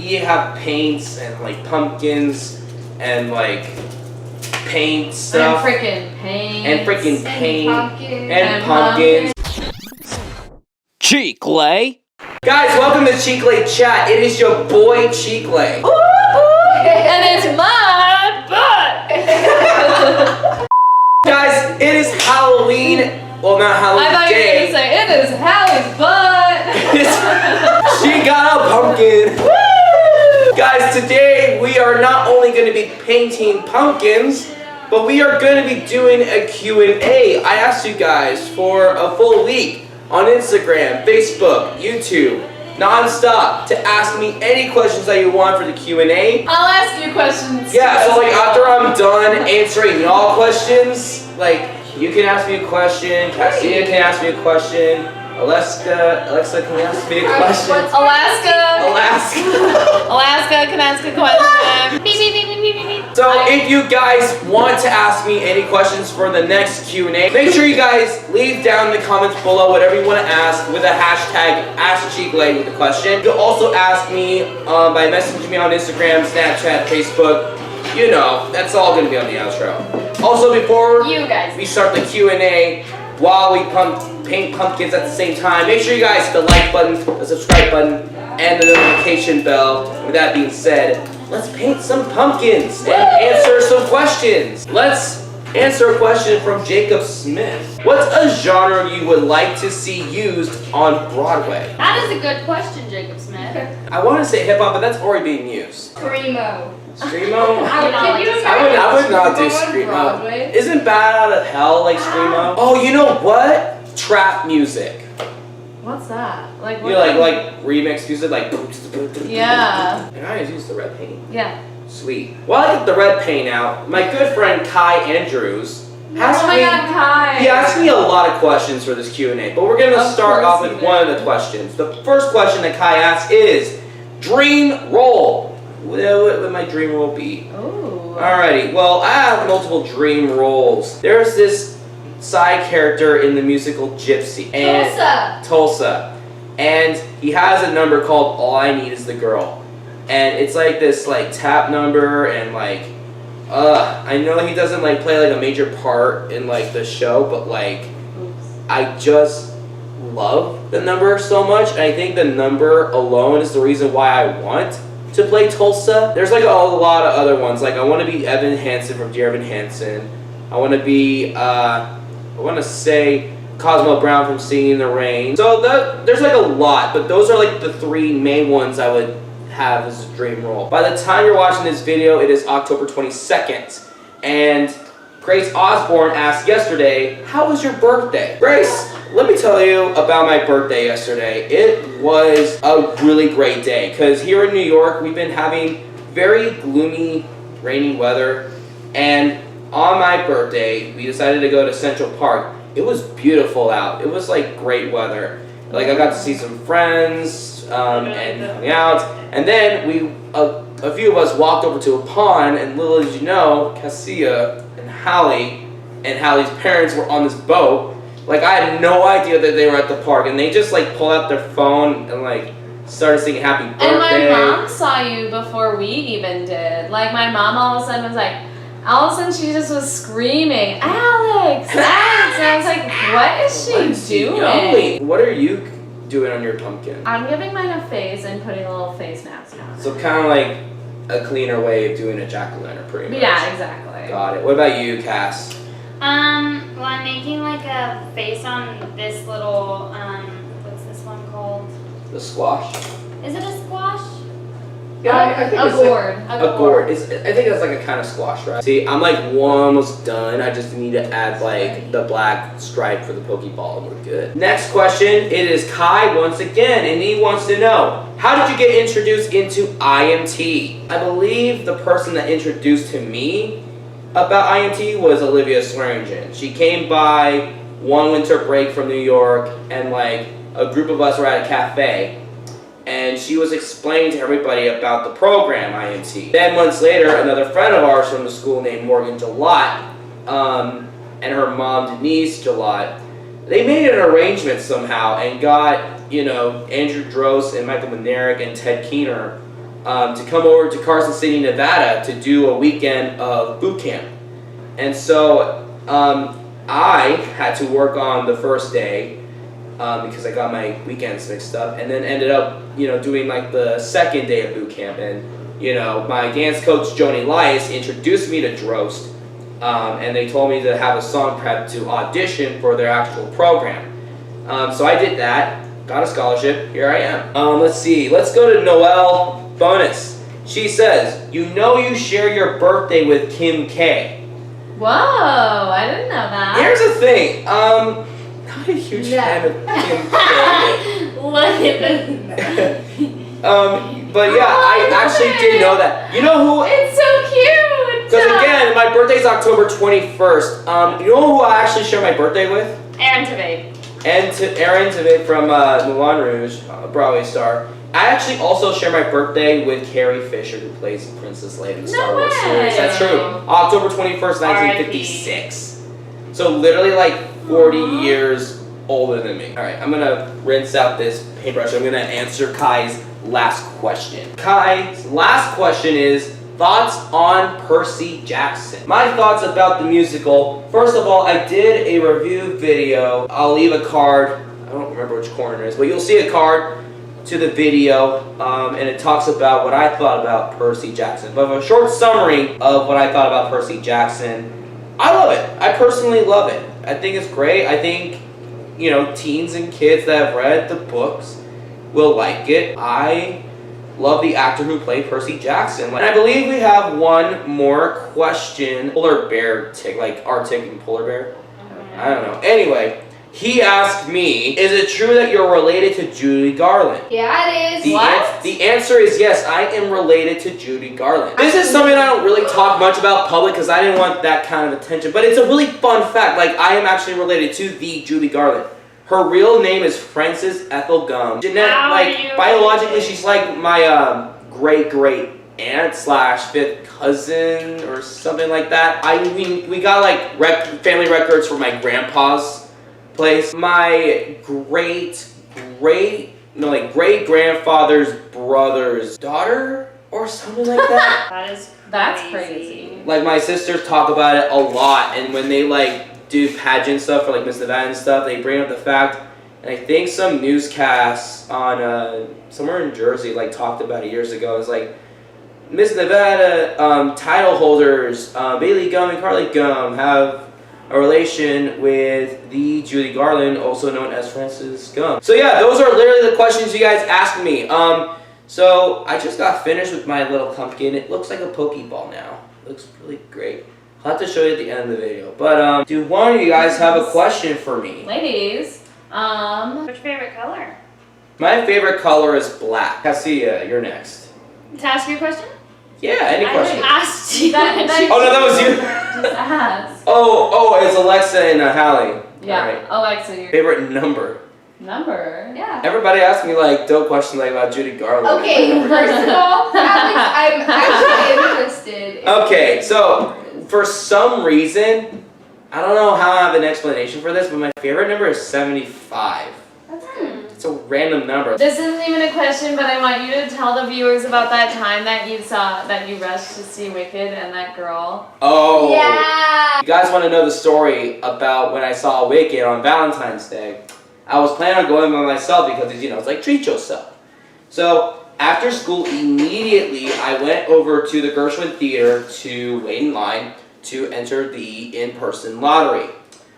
we have paints and like pumpkins and like paint stuff. And freaking paint. And freaking paint. And pumpkins. Chicle. Guys, welcome to Chicle Chat. It is your boy Chicle. And it's my butt. Guys, it is Halloween. Well, not Halloween I thought you were day. going to say, it is Hallie's butt. She got a pumpkin. Guys, today we are not only going to be painting pumpkins, but we are going to be doing a Q&A. I asked you guys for a full week on Instagram, Facebook, YouTube, non-stop to ask me any questions that you want for the Q&A. I'll ask you questions. Yeah, so like after I'm done answering y'all questions, like you can ask me a question, Cassia can ask me a question, Alexa can ask me a question. Alaska can ask a question. Beep, beep, beep, beep, beep, beep. So if you guys want to ask me any questions for the next Q&A, make sure you guys leave down in the comments below whatever you want to ask with a hashtag AskChicle with the question. You can also ask me by messaging me on Instagram, Snapchat, Facebook. You know, that's all going to be on the outro. Also, before we start the Q&A, while we paint pumpkins at the same time, make sure you guys hit the like button, the subscribe button, and the notification bell. With that being said, let's paint some pumpkins and answer some questions. Let's answer a question from Jacob Smith. What's a genre you would like to see used on Broadway? That is a good question, Jacob Smith. I want to say hip hop, but that's already being used. Screamo. Screamo? I would not do Screamo. Isn't Bad Out of Hell like Screamo? Oh, you know what? Trap music. What's that? Like what? You know, like remix music, like. Yeah. And I always use the red paint. Yeah. Sweet. While I get the red paint out, my good friend Kai Andrews asked Oh my God, Kai. He asked me a lot of questions for this Q&A, but we're gonna start off with one of the questions. The first question that Kai asked is dream role. What would my dream role be? Ooh. Alrighty. Well, I have multiple dream roles. There's this side character in the musical Gypsy. And Tulsa. And he has a number called All I Need Is the Girl. And it's like this like tap number and like I know he doesn't like play like a major part in like the show, but like I just love the number so much, and I think the number alone is the reason why I want to play Tulsa. There's like a lot of other ones. Like I want to be Evan Hansen from Dear Evan Hansen. I want to be I want to say Cosmo Brown from Singing in the Rain. So there's like a lot, but those are like the three main ones I would have as a dream role. By the time you're watching this video, it is October 22nd, and Grace Osborne asked yesterday, how was your birthday? Grace, let me tell you about my birthday yesterday. It was a really great day, because here in New York, we've been having very gloomy, rainy weather, and on my birthday, we decided to go to Central Park. It was beautiful out. It was like great weather. Like I got to see some friends, and hung out, and then a few of us walked over to a pond, and little as you know, Cassia and Hallie's parents were on this boat. Like I had no idea that they were at the park, and they just like pulled out their phone and like started singing happy birthday. And my mom saw you before we even did. Like my mom all of a sudden was like, all of a sudden she just was screaming, Alex, Alex, and I was like, what is she doing? What are you doing on your pumpkin? I'm giving mine a face and putting a little face mask on. So kind of like a cleaner way of doing a jack-o'-lantern, pretty much. Yeah, exactly. Got it. What about you, Cass? Well, I'm making like a face on this little, what's this one called? The squash? Is it a squash? Yeah, I think a it's gourd. Like a gourd. I think that's like a kind of squash, right? See, I'm like almost done. I just need to add like the black stripe for the Pokeball and we're good. Next question, it is Kai once again, and he wants to know, how did you get introduced into IMT? I believe the person that introduced to me about IMT was Olivia Swearingen. She came by one winter break from New York, and like a group of us were at a cafe, and she was explaining to everybody about the program IMT. Then months later, another friend of ours from the school named Morgan Jalot, and her mom Denise Jalot, they made an arrangement somehow and got, you know, Andrew Drost and Michael Manerick and Ted Keener to come over to Carson City, Nevada to do a weekend of boot camp. And so I had to work on the first day because I got my weekends mixed up, and then ended up, doing like the second day of boot camp. And, my dance coach, Joni Elias, introduced me to Drost, and they told me to have a song prep to audition for their actual program. So I did that, got a scholarship, here I am. Let's see, let's go to Noelle Bonus. She says, you share your birthday with Kim K. Whoa, I didn't know that. Here's the thing, not a huge fan of Kim K. Look at this. But yeah, I actually did know that. You know who? It's so cute! Because again, my birthday's October 21st. You know who I actually share my birthday with? Aaron Tveit. And Aaron Tveit from Moulin Rouge, a Broadway star. I actually also share my birthday with Carrie Fisher, who plays Princess Leia in the Star Wars series. That's true. October 21st, 1956. So literally like 40 years older than me. All right, I'm gonna rinse out this paintbrush. I'm gonna answer Kai's last question. Kai's last question is thoughts on Percy Jackson. My thoughts about the musical. First of all, I did a review video. I'll leave a card. I don't remember which corner it is, but you'll see a card to the video, and it talks about what I thought about Percy Jackson. But a short summary of what I thought about Percy Jackson, I love it. I personally love it. I think it's great. I think, teens and kids that have read the books will like it. I love the actor who played Percy Jackson. And I believe we have one more question. Polar bear tick, like Arctic and polar bear? I don't know. Anyway, he asked me, is it true that you're related to Judy Garland? Yeah, it is. The answer is yes, I am related to Judy Garland. This is something I don't really talk much about public because I didn't want that kind of attention, but it's a really fun fact. Like, I am actually related to the Judy Garland. Her real name is Frances Ethel Gum. Jeanette, biologically, she's like my great aunt / fifth cousin or something like that. We got like family records from my grandpa's place. My great grandfather's brother's daughter or something like that. That's crazy. Like, my sisters talk about it a lot, and when they do pageant stuff for like Miss Nevada and stuff, they bring up the fact, and I think some newscasts on somewhere in Jersey talked about it years ago. It's like Miss Nevada title holders Bailey Gum and Carly Gum have a relation with the Judy Garland, also known as Frances Gum. So yeah, those are literally the questions you guys asked me. So I just got finished with my little pumpkin. It looks like a Pokeball now. It looks really great. I'll have to show you at the end of the video. But do one of you guys have a question for me? Ladies, what's your favorite color? My favorite color is black. Cassia, you're next. To ask you a question? Yeah, any question. I asked you. Oh no, that was you. just ask. Oh, it's Alexa and Hallie. Yeah, Right. Alexa, your Favorite number. Yeah. Everybody asks me dope questions about Judy Garland. Okay, first of all, Alex, I'm actually interested. Okay, so for some reason, I don't know how I have an explanation for this, but my favorite number is 75. That's good. It's a random number. This isn't even a question, but I want you to tell the viewers about that time that you rushed to see Wicked and that girl. Oh. Yeah. You guys want to know the story about when I saw Wicked on Valentine's Day? I was planning on going by myself because, it's like treat yourself. So after school, immediately I went over to the Gershwin Theater to wait in line to enter the in-person lottery.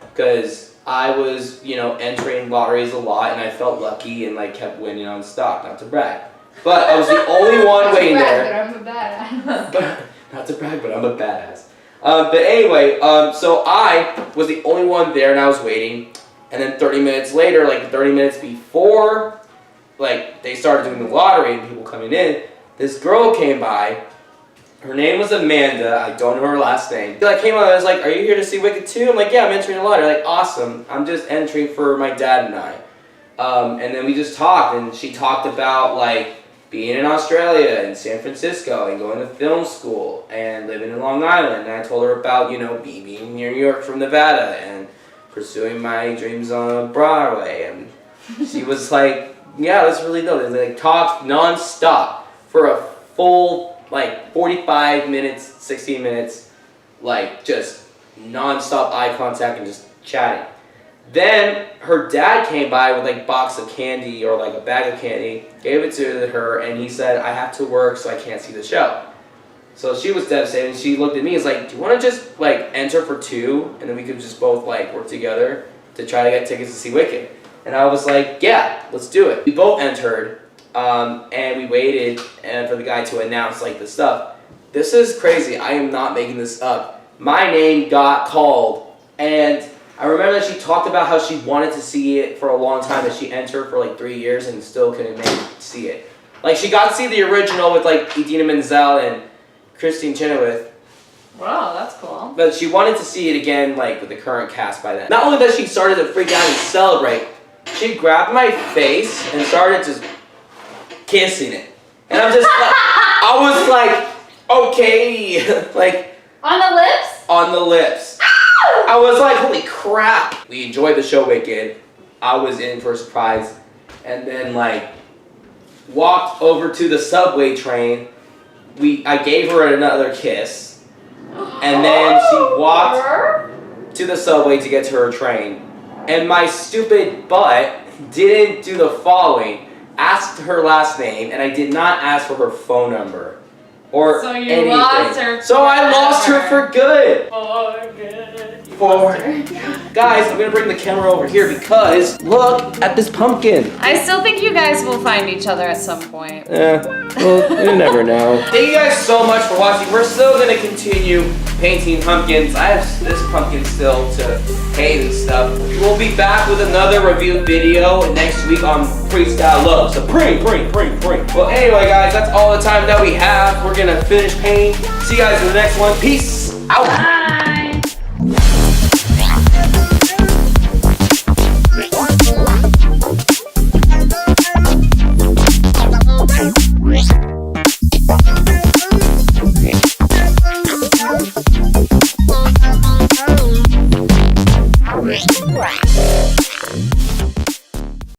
Because I was, entering lotteries a lot, and I felt lucky and kept winning on stock. Not to brag, but I was the only one waiting there. But I'm a badass. Not to brag, but I'm a badass. But anyway, so I was the only one there, and I was waiting. And then 30 minutes later, 30 minutes before, they started doing the lottery and people coming in, this girl came by. Her name was Amanda. I don't know her last name. She came on. I was like, "Are you here to see Wicked too?" I'm like, "Yeah, I'm entering the lottery." Awesome. I'm just entering for my dad and I. And then we just talked, and she talked about being in Australia and San Francisco and going to film school and living in Long Island. And I told her about being near New York from Nevada and pursuing my dreams on Broadway. And she was like, "Yeah, that's really dope." They talked nonstop for a full, like 45 minutes, 60 minutes, like just non-stop eye contact and just chatting. Then her dad came by with like a box of candy or like a bag of candy, gave it to her, and he said, I have to work so I can't see the show. So she was devastated, and she looked at me and was like, do you want to just like enter for 2 and then we could just both like work together to try to get tickets to see Wicked? And I was like, yeah, let's do it. We both entered, and we waited for the guy to announce like the stuff. This is crazy. I am not making this up. My name got called, and I remember that she talked about how she wanted to see it for a long time, that she entered for like 3 years and still couldn't see it. Like, she got to see the original with like Idina Menzel and Christine Chenoweth. Wow, that's cool. But she wanted to see it again, like with the current cast by then. Not only that, she started to freak out and celebrate, she grabbed my face and started just kissing it. And I'm just like, I was like, okay. Like, On the lips? on the lips. I was like, holy crap. We enjoyed the show Wicked. I was in for a surprise. And then like, walked over to the subway train. I gave her another kiss. And then she walked to the subway to get to her train. And my stupid butt didn't do the following. Asked her last name, and I did not ask for her phone number. Or So you anything. lost her So I lost her for good. For Guys, I'm gonna bring the camera over here because look at this pumpkin. I still think you guys will find each other at some point. Well, you never know. Thank you guys so much for watching. We're still gonna continue painting pumpkins. I have this pumpkin still to paint and stuff. We'll be back with another review video next week on Freestyle Love. So pring. Well, anyway, guys, that's all the time that we have. We're gonna finish painting. See you guys in the next one. Peace out.